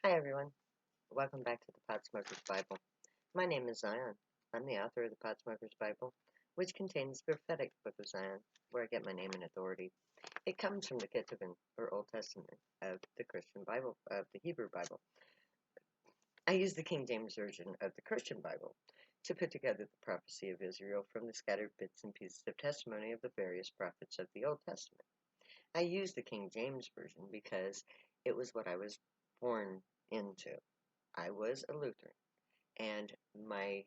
Hi everyone, welcome back to the Potsmoker's Bible. My name is Zion. I'm the author of the Potsmoker's Bible, which contains the prophetic book of Zion, where I get my name and authority. It comes from the Ketuvim, or Old Testament, of the Christian Bible, of the Hebrew Bible. I use the King James Version of the Christian Bible to put together the prophecy of Israel from the scattered bits and pieces of testimony of the various prophets of the Old Testament. I use the King James Version because it was what I was born into. I was a Lutheran, and I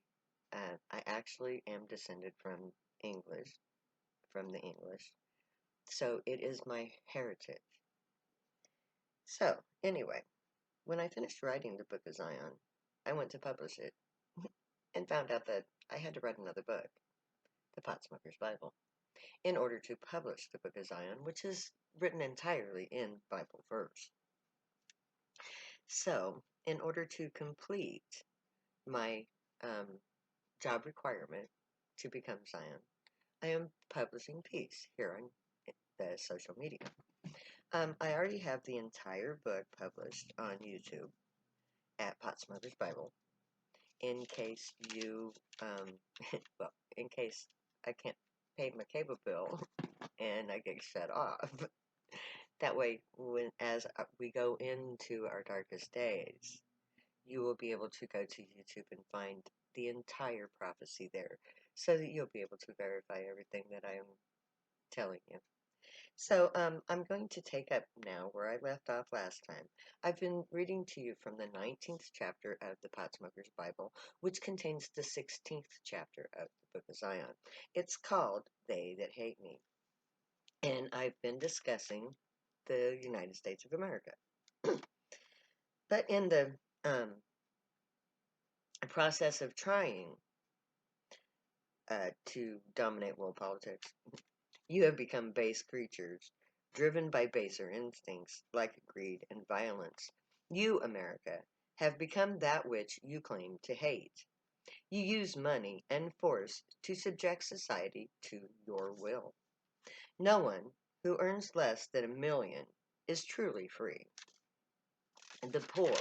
actually am descended from English, from the English, so it is my heritage. So, anyway, when I finished writing the Book of Zion, I went to publish it and found out that I had to write another book, the Potsmoker's Bible, in order to publish the Book of Zion, which is written entirely in Bible verse. So, in order to complete my job requirement to become Zion, I am publishing peace here on the social media. I already have the entire book published on YouTube at Potsmoker's Bible. In case you, well, in case I can't pay my cable bill and I get shut off. That way, as we go into our darkest days, you will be able to go to YouTube and find the entire prophecy there, so that you'll be able to verify everything that I am telling you. So, I'm going to take up now where I left off last time. I've been reading to you from the 19th chapter of the Potsmoker's Bible, which contains the 16th chapter of the Book of Zion. It's called They That Hate Me. And I've been discussing the United States of America. But in the process of trying to dominate world politics, you have become base creatures, driven by baser instincts like greed and violence. You, America, have become that which you claim to hate. You use money and force to subject society to your will. No one who earns less than $1 million is truly free. The poor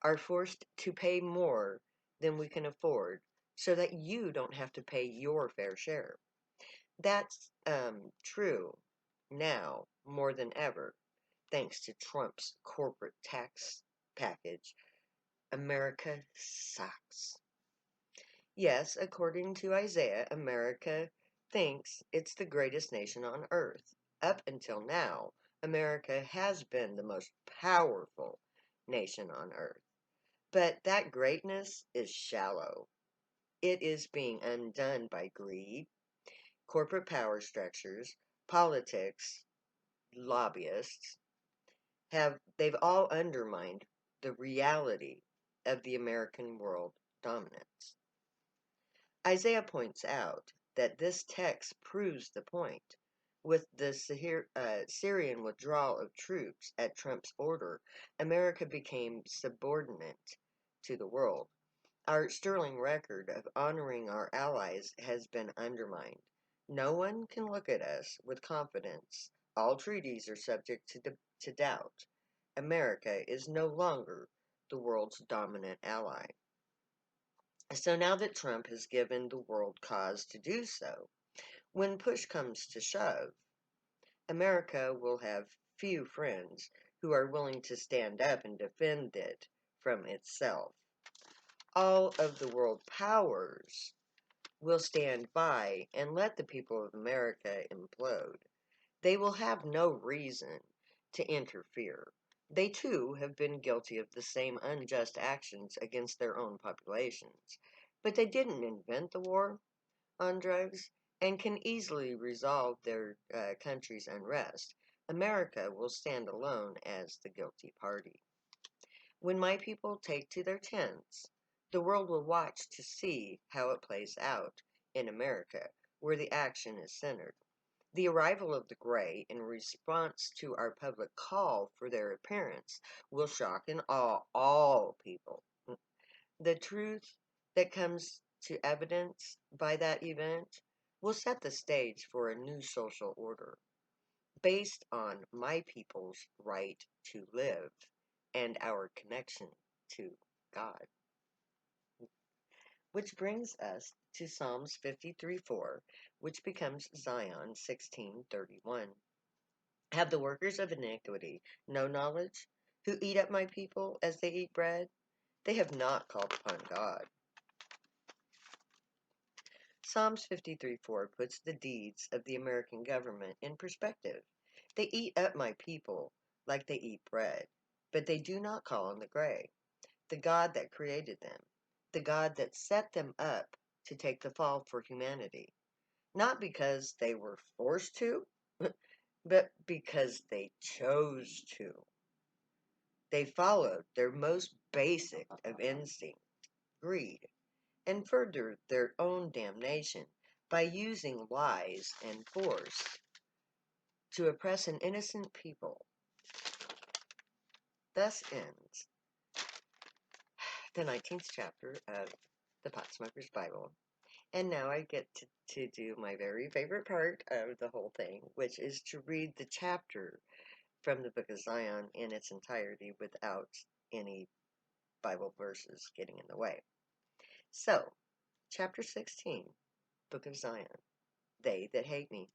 are forced to pay more than we can afford so that you don't have to pay your fair share. That's true now more than ever, thanks to Trump's corporate tax package. America sucks. Yes, according to Isaiah, America thinks it's the greatest nation on earth. Up until now, America has been the most powerful nation on earth. But that greatness is shallow. It is being undone by greed, corporate power structures, politics, lobbyists. They've all undermined the reality of the American world dominance. Isaiah points out that this text proves the point. With the Syrian withdrawal of troops at Trump's order, America became subordinate to the world. Our sterling record of honoring our allies has been undermined. No one can look at us with confidence. All treaties are subject to doubt. America is no longer the world's dominant ally. So now that Trump has given the world cause to do so, when push comes to shove, America will have few friends who are willing to stand up and defend it from itself. All of the world powers will stand by and let the people of America implode. They will have no reason to interfere. They too have been guilty of the same unjust actions against their own populations. But they didn't invent the war on drugs and can easily resolve their country's unrest. America will stand alone as the guilty party. When my people take to their tents, the world will watch to see how it plays out in America, where the action is centered. The arrival of the gray in response to our public call for their appearance will shock and awe all people. The truth that comes to evidence by that event will set the stage for a new social order based on my people's right to live and our connection to God. Which brings us to Psalms 53:4, which becomes Zion 16:31. Have the workers of iniquity no knowledge, who eat up my people as they eat bread? They have not called upon God. Psalms 53:4 puts the deeds of the American government in perspective. They eat up my people like they eat bread, but they do not call on the gray, the God that created them, the God that set them up to take the fall for humanity, not because they were forced to, but because they chose to. They followed their most basic of instinct, greed, and furthered their own damnation by using lies and force to oppress an innocent people. Thus ends the 19th chapter of the Pot Smoker's Bible. And now I get to do my very favorite part of the whole thing, which is to read the chapter from the Book of Zion in its entirety without any Bible verses getting in the way. So, chapter 16, Book of Zion. They that hate me.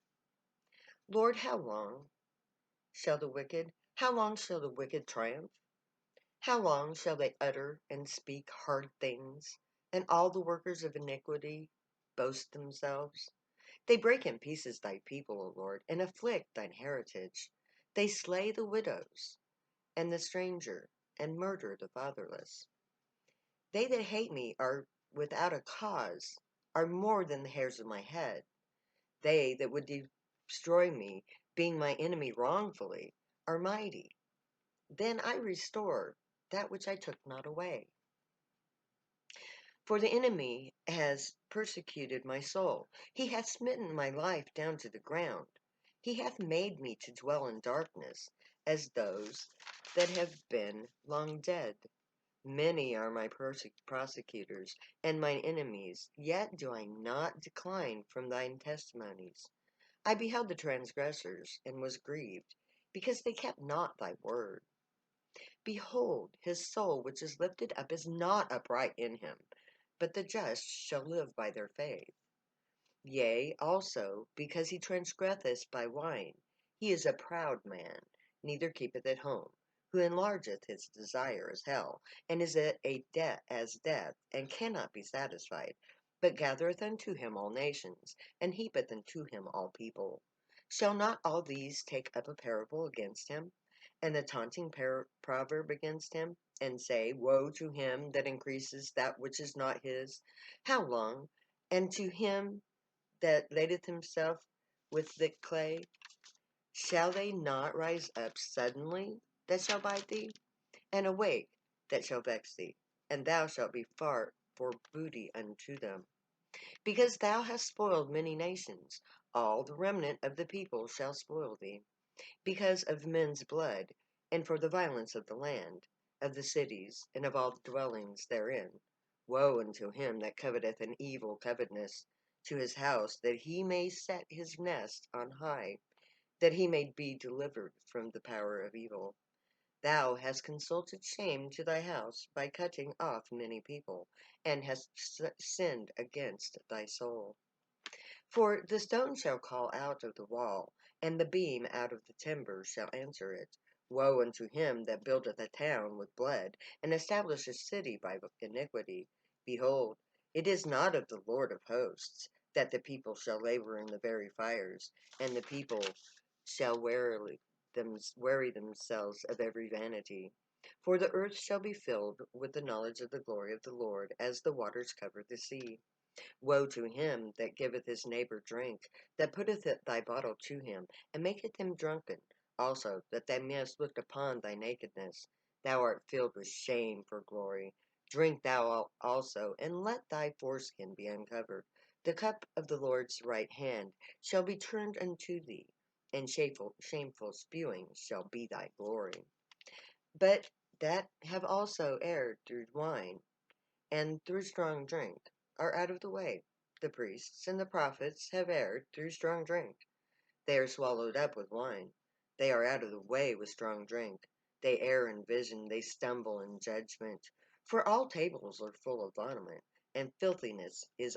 Lord, how long shall the wicked triumph? How long shall they utter and speak hard things, and all the workers of iniquity boast themselves? They break in pieces thy people, O Lord, and afflict thine heritage. They slay the widows and the stranger, and murder the fatherless. They that hate me are without a cause, are more than the hairs of my head. They that would destroy me, being my enemy wrongfully, are mighty. Then I restore that which I took not away. For the enemy has persecuted my soul. He hath smitten my life down to the ground. He hath made me to dwell in darkness, as those that have been long dead. Many are my prosecutors and mine enemies, yet do I not decline from thine testimonies. I beheld the transgressors, and was grieved, because they kept not thy word. Behold, his soul which is lifted up is not upright in him, but the just shall live by their faith. Yea, also, because he transgresseth by wine, he is a proud man, neither keepeth at home, who enlargeth his desire as hell, and is at a debt as death, and cannot be satisfied, but gathereth unto him all nations, and heapeth unto him all people. Shall not all these take up a parable against him, and the taunting proverb against him, and say, Woe to him that increases that which is not his? How long? And to him that ladeth himself with thick clay? Shall they not rise up suddenly that shall bite thee? And awake that shall vex thee? And thou shalt be far for booty unto them. Because thou hast spoiled many nations, all the remnant of the people shall spoil thee. Because of men's blood, and for the violence of the land, of the cities, and of all the dwellings therein. Woe unto him that coveteth an evil covetousness to his house, that he may set his nest on high, that he may be delivered from the power of evil. Thou hast consulted shame to thy house by cutting off many people, and hast sinned against thy soul. For the stone shall call out of the wall, and the beam out of the timber shall answer it. Woe unto him that buildeth a town with blood, and establisheth a city by iniquity. Behold, it is not of the Lord of hosts, that the people shall labor in the very fires, and the people shall weary themselves of every vanity. For the earth shall be filled with the knowledge of the glory of the Lord, as the waters cover the sea. Woe to him that giveth his neighbor drink, that putteth thy bottle to him, and maketh him drunken. Also, that thou mayest look upon thy nakedness. Thou art filled with shame for glory. Drink thou also, and let thy foreskin be uncovered. The cup of the Lord's right hand shall be turned unto thee, and shameful spewing shall be thy glory. But that have also erred through wine, and through strong drink, are out of the way. The priests and the prophets have erred through strong drink. They are swallowed up with wine. They are out of the way with strong drink. They err in vision, they stumble in judgment. For all tables are full of vomit, and filthiness is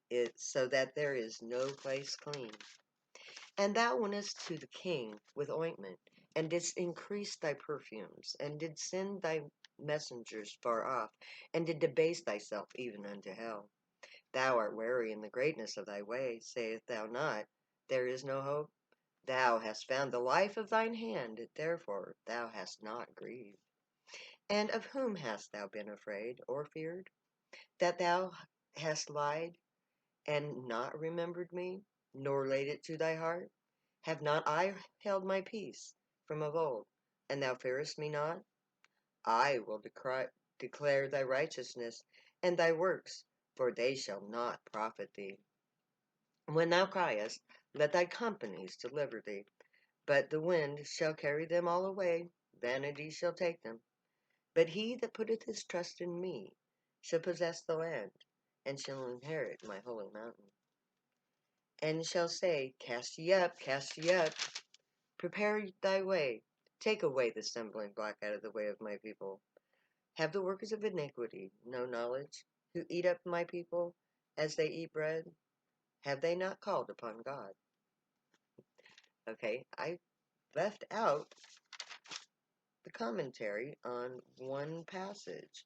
it, so that there is no place clean. And thou wentest to the king with ointment, and didst increase thy perfumes, and did send thy messengers far off, and did debase thyself even unto hell. Thou art weary in the greatness of thy way, sayest thou not, there is no hope? Thou hast found the life of thine hand, therefore thou hast not grieved. And of whom hast thou been afraid or feared? That thou hast lied and not remembered me, nor laid it to thy heart? Have not I held my peace from of old, and thou fearest me not? I will declare thy righteousness and thy works, for they shall not profit thee. When thou criest, let thy companies deliver thee. But the wind shall carry them all away, vanity shall take them. But he that putteth his trust in me shall possess the land, and shall inherit my holy mountain. And shall say, cast ye up, prepare thy way, take away the stumbling block out of the way of my people. Have the workers of iniquity no knowledge, who eat up my people as they eat bread? Have they not called upon God? Okay, I left out the commentary on one passage.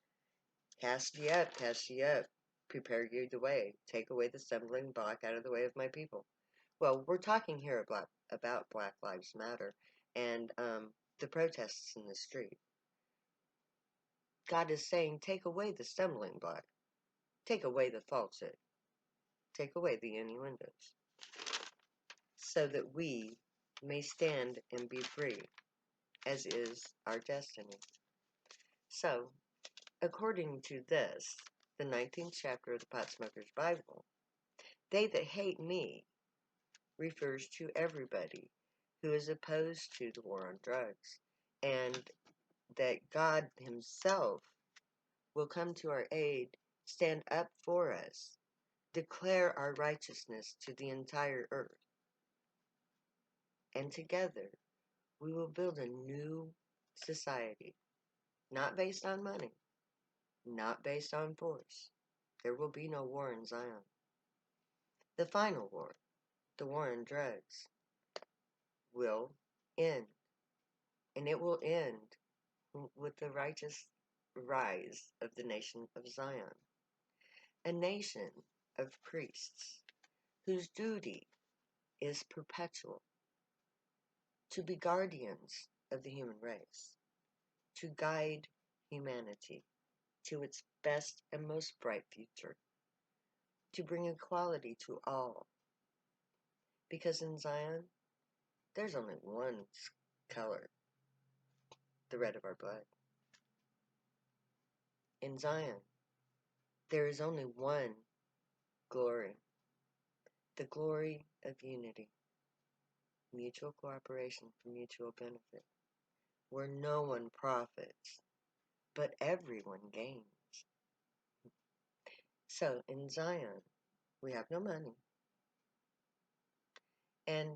Cast ye up, prepare ye the way, take away the stumbling block out of the way of my people. Well, we're talking here about Black Lives Matter and the protests in the street. God is saying, take away the stumbling block, take away the falsehood, take away the innuendos, so that we may stand and be free, as is our destiny. So, according to this, the 19th chapter of the Potsmoker's Bible, they that hate me refers to everybody who is opposed to the war on drugs, and that God Himself will come to our aid, stand up for us, declare our righteousness to the entire earth, and together we will build a new society, not based on money, not based on force. There will be no war in Zion. The final war, the war on drugs, will end, and it will end with the righteous rise of the nation of Zion, a nation of priests whose duty is perpetual, to be guardians of the human race, to guide humanity to its best and most bright future, to bring equality to all. Because in Zion, there's only one color, the red of our blood. In Zion, there is only one glory, the glory of unity, mutual cooperation for mutual benefit, where no one profits, but everyone gains. So in Zion, we have no money, and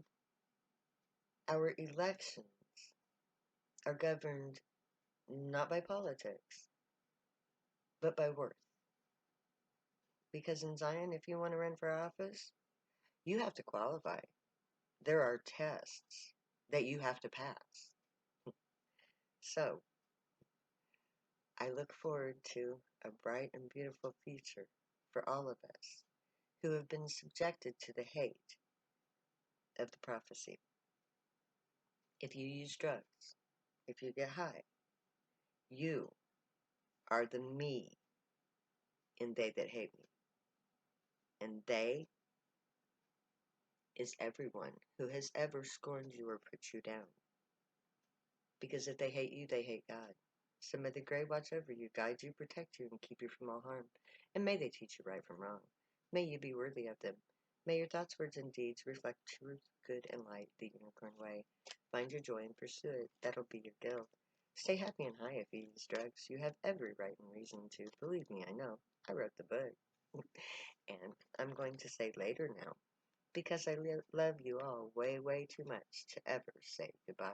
our elections are governed not by politics, but by worth. Because in Zion, if you want to run for office, you have to qualify. There are tests that you have to pass. So, I look forward to a bright and beautiful future for all of us who have been subjected to the hate of the prophecy. If you use drugs, if you get high, you are the me in they that hate me. And they is everyone who has ever scorned you or put you down. Because if they hate you, they hate God. So may the Grey watch over you, guide you, protect you, and keep you from all harm. And may they teach you right from wrong. May you be worthy of them. May your thoughts, words, and deeds reflect truth, good, and light, the unicorn way. Find your joy and pursue it. That'll be your guild. Stay happy and high if you use drugs. You have every right and reason to. Believe me, I know. I wrote the book. And I'm going to say later now, because I love you all way, way too much to ever say goodbye.